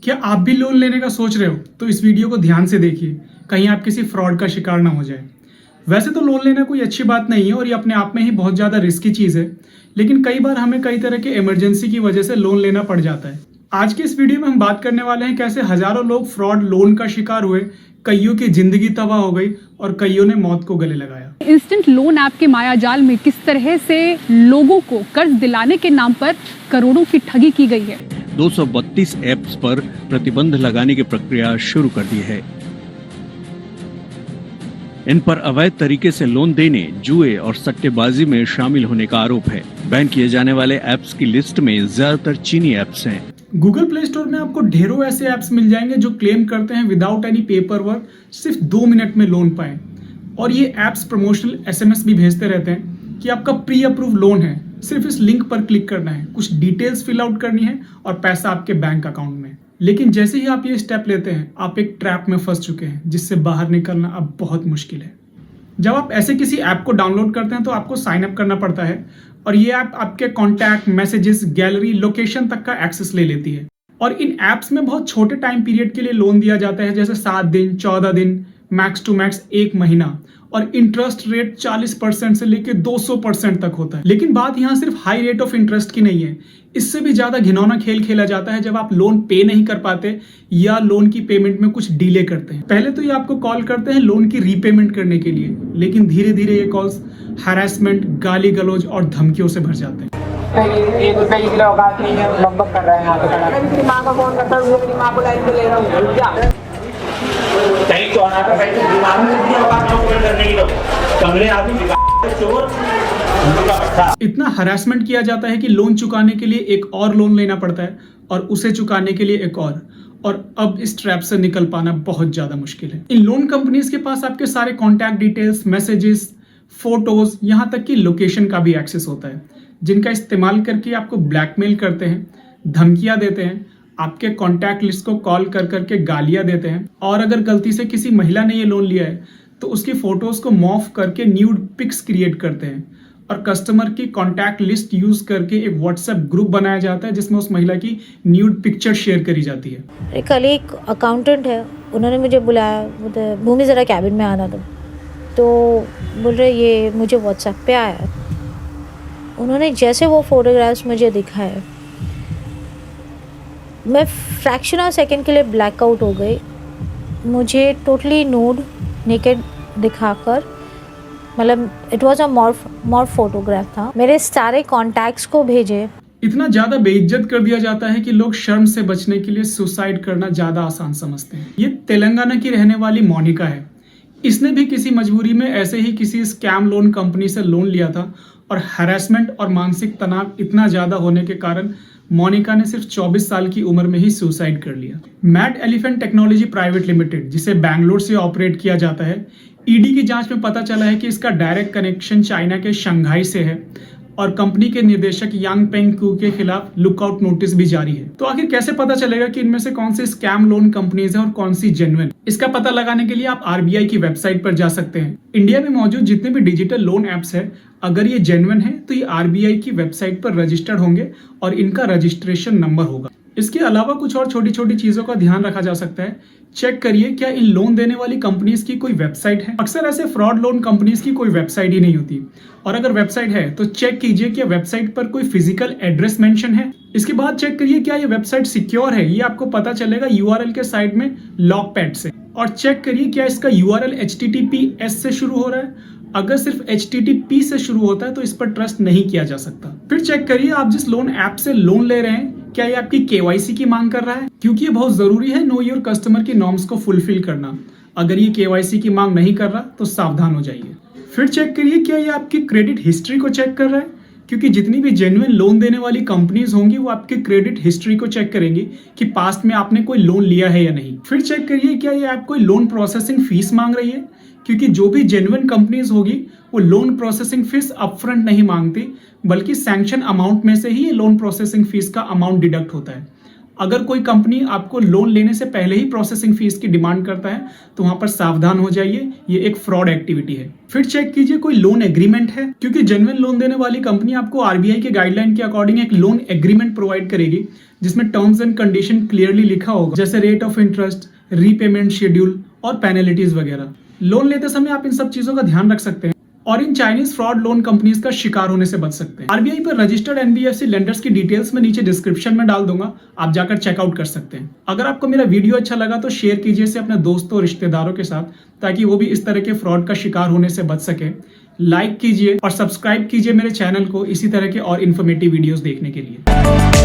क्या आप भी लोन लेने का सोच रहे हो तो इस वीडियो को ध्यान से देखिए, कहीं आप किसी फ्रॉड का शिकार ना हो जाए। वैसे तो लोन लेना कोई अच्छी बात नहीं है और ये अपने आप में ही बहुत ज़्यादा रिस्की चीज़ है, लेकिन कई बार हमें कई तरह के इमरजेंसी की वजह से लोन लेना पड़ जाता है। आज के इस वीडियो में हम बात करने वाले हैं कैसे हजारों लोग फ्रॉड लोन का शिकार हुए, कईयों की जिंदगी तबाह हो गई और कईयों ने मौत को गले लगाया। इंस्टेंट लोन ऐप के मायाजाल में किस तरह से लोगों को कर्ज दिलाने के नाम पर करोड़ों की ठगी की गई है। 232 ऐप्स पर प्रतिबंध लगाने की प्रक्रिया शुरू कर दी है। इन पर अवैध तरीके से लोन देने, जुए और सट्टेबाजी में शामिल होने का आरोप है। बैन किए जाने वाले ऐप्स की लिस्ट में ज्यादातर चीनी ऐप्स हैं। गूगल प्ले स्टोर में आपको ढेरों ऐसे ऐप्स मिल जाएंगे जो क्लेम करते हैं विदाउट एनी पेपर वर्क सिर्फ 2 मिनट में लोन पाएं, और ये ऐप्स प्रमोशनल एसएमएस भी भेजते रहते हैं कि आपका प्री अप्रूव लोन है, सिर्फ इस लिंक पर क्लिक करना है, कुछ डिटेल्स फिल आउट करनी है और पैसा आपके बैंक अकाउंट में। लेकिन जैसे ही आप ये स्टेप लेते हैं आप एक ट्रैप में फंस चुके हैं जिससे बाहर निकलना अब बहुत मुश्किल है। जब आप ऐसे किसी ऐप को डाउनलोड करते हैं तो आपको साइन अप करना पड़ता है और ये ऐप आपके कॉन्टैक्ट, मैसेजेस, गैलरी, लोकेशन तक का एक्सेस ले लेती है। और इन ऐप्स में बहुत छोटे टाइम पीरियड के लिए लोन दिया जाता है, जैसे 7 दिन, 14 दिन, मैक्स टू मैक्स 1 महीना, और इंटरेस्ट रेट 40% से लेकर 200% तक होता है। लेकिन बात यहाँ सिर्फ हाई रेट ऑफ इंटरेस्ट की नहीं है, इससे भी ज्यादा घिनौना खेल खेला जाता है जब आप लोन पे नहीं कर पाते या लोन की पेमेंट में कुछ डिले करते हैं। पहले तो ये आपको कॉल करते हैं लोन की रीपेमेंट करने के लिए, लेकिन धीरे धीरे ये कॉल्स हैरेसमेंट, गाली गलौज और धमकियों से भर जाते हैं। एक रुपए की औकात नहीं है, बकबक कर रहे हैं यहाँ पे खड़ा। मैं मेरी माँ का फोन करता हूँ, मेरी माँ को लाइन पे ले रहा हूँ। क्या कहीं चौरा का कहीं दिमाग में नहीं औकात ऑपरेट करने की, तो कमरे आदमी चोर। इतना हरासमेंट किया जाता है कि लोन चुकाने के लिए एक और लोन लेना पड़ता है और उसे चुकाने के लिए एक और अब इस ट्रैप से निकल पाना बहुत ज्यादा मुश्किल है। इन लोन कंपनीज के पास आपके सारे कॉन्टैक्ट डिटेल्स, मैसेजेस, फोटोज, यहाँ तक कि लोकेशन का भी एक्सेस होता है, जिनका इस्तेमाल करके आपको ब्लैकमेल करते हैं, धमकियां देते हैं, आपके कॉन्टैक्ट लिस्ट को कॉल कर करके गालियां देते हैं, और अगर गलती से किसी महिला ने ये लोन लिया है तो उसकी फोटोज को मॉर्फ करके न्यूड पिक्स क्रिएट करते हैं और कस्टमर की कॉन्टैक्ट लिस्ट यूज करके एक व्हाट्सएप ग्रुप बनाया जाता है जिसमें उस महिला की न्यूड पिक्चर शेयर करी जाती है। कल एक अकाउंटेंट है, उन्होंने मुझे बुलाया, बोलते भूमि ज़रा कैबिन में आना, तो बोल रहे ये मुझे व्हाट्सएप पे आया। उन्होंने जैसे वो फोटोग्राफ्स मुझे दिखाए, मैं फ्रैक्शन ऑफ सेकंड के लिए ब्लैकआउट हो गई। मुझे टोटली नूड, नेकेड दिखाकर, मतलब it was a morph photograph था। मेरे सारे कॉन्टैक्ट्स को भेजे। इतना ज्यादा बेइज्जत कर दिया जाता है कि लोग शर्म से बचने के लिए सुसाइड करना ज्यादा आसान समझते हैं। ये तेलंगाना की रहने वाली मोनिका है। इसने भी किसी मजबूरी में ऐसे ही किसी स्कैम लोन कंपनी से लोन लिया था और हैरेसमेंट और मानसिक तनाव इतना ज्यादा होने के कारण मोनिका ने सिर्फ 24 साल की उम्र में ही सुसाइड कर लिया। Mad elephant technology private limited, जिसे बैंगलोर से ऑपरेट किया जाता है, ईडी की जांच में पता चला है कि इसका डायरेक्ट कनेक्शन चाइना के शंघाई से है और कंपनी के निदेशक यांग पेंग कू के खिलाफ लुकआउट नोटिस भी जारी है। तो आखिर कैसे पता चलेगा कि इनमें से कौन सी स्कैम लोन कंपनीज है और कौन सी जेन्युइन? इसका पता लगाने के लिए आप आरबीआई की वेबसाइट पर जा सकते हैं। इंडिया में मौजूद जितने भी डिजिटल लोन एप्स है, अगर ये जेन्युइन है तो ये आरबीआई की वेबसाइट पर रजिस्टर्ड होंगे और इनका रजिस्ट्रेशन नंबर होगा। इसके अलावा कुछ और छोटी छोटी चीजों का ध्यान रखा जा सकता है। चेक करिए क्या इन लोन देने वाली कंपनीज की कोई वेबसाइट है। अक्सर ऐसे फ्रॉड लोन कंपनीज की कोई वेबसाइट ही नहीं होती, और अगर वेबसाइट है तो चेक कीजिए कि वेबसाइट पर कोई फिजिकल एड्रेस मेंशन है। इसके बाद चेक करिए क्या ये वेबसाइट सिक्योर है, ये आपको पता चलेगा यूआरएल के साइड में लॉक पैड से। और चेक करिए क्या इसका यूआरएल HTTPS से शुरू हो रहा है। अगर सिर्फ HTTP से शुरू होता है तो इस पर ट्रस्ट नहीं किया जा सकता। फिर चेक करिए आप जिस लोन ऐप से लोन ले रहे हैं क्या ये आपकी KYC की मांग कर रहा है, क्योंकि ये बहुत जरूरी है नो योर कस्टमर की नॉर्म्स को फुलफिल करना। अगर ये KYC की मांग नहीं कर रहा तो सावधान हो जाइए। फिर चेक करिए क्या ये आपकी क्रेडिट हिस्ट्री को चेक कर रहा है, क्योंकि जितनी भी जेन्युइन लोन देने वाली कंपनीज होंगी वो आपकी क्रेडिट हिस्ट्री को चेक करेंगी कि पास्ट में आपने कोई लोन लिया है या नहीं। फिर चेक करिए क्या ये आप कोई लोन प्रोसेसिंग फीस मांग रही है, क्योंकि जो भी जेन्युइन कंपनीज होगी वो लोन प्रोसेसिंग फीस अपफ्रंट नहीं मांगती, बल्कि सैंक्शन अमाउंट में से ही ये लोन प्रोसेसिंग फीस का अमाउंट डिडक्ट होता है। अगर कोई कंपनी आपको लोन लेने से पहले ही प्रोसेसिंग फीस की डिमांड करता है तो वहां पर सावधान हो जाइए, ये एक फ्रॉड एक्टिविटी है। फिर चेक कीजिए कोई लोन एग्रीमेंट है, क्योंकि जेन्युइन लोन देने वाली कंपनी आपको आरबीआई के गाइडलाइन के अकॉर्डिंग एक लोन एग्रीमेंट प्रोवाइड करेगी जिसमें टर्म्स एंड कंडीशन क्लियरली लिखा होगा, जैसे rate of interest, repayment schedule और पेनल्टीज वगैरह। लोन लेते समय आप इन सब चीजों का ध्यान रख सकते हैं और in Chinese fraud loan companies का शिकार होने से बच सकते हैं। आरबीआई पर रजिस्टर्ड एनबीएफसी लेंडर्स की डिटेल्स में नीचे डिस्क्रिप्शन में डाल दूंगा, आप जाकर चेकआउट कर सकते हैं। अगर आपको मेरा वीडियो अच्छा लगा तो शेयर कीजिए इसे अपने दोस्तों और रिश्तेदारों के साथ, ताकि वो भी इस तरह के फ्रॉड का शिकार होने से बच सके। लाइक कीजिए और सब्सक्राइब कीजिए मेरे चैनल को इसी तरह के और इन्फॉर्मेटिव वीडियोस देखने के लिए।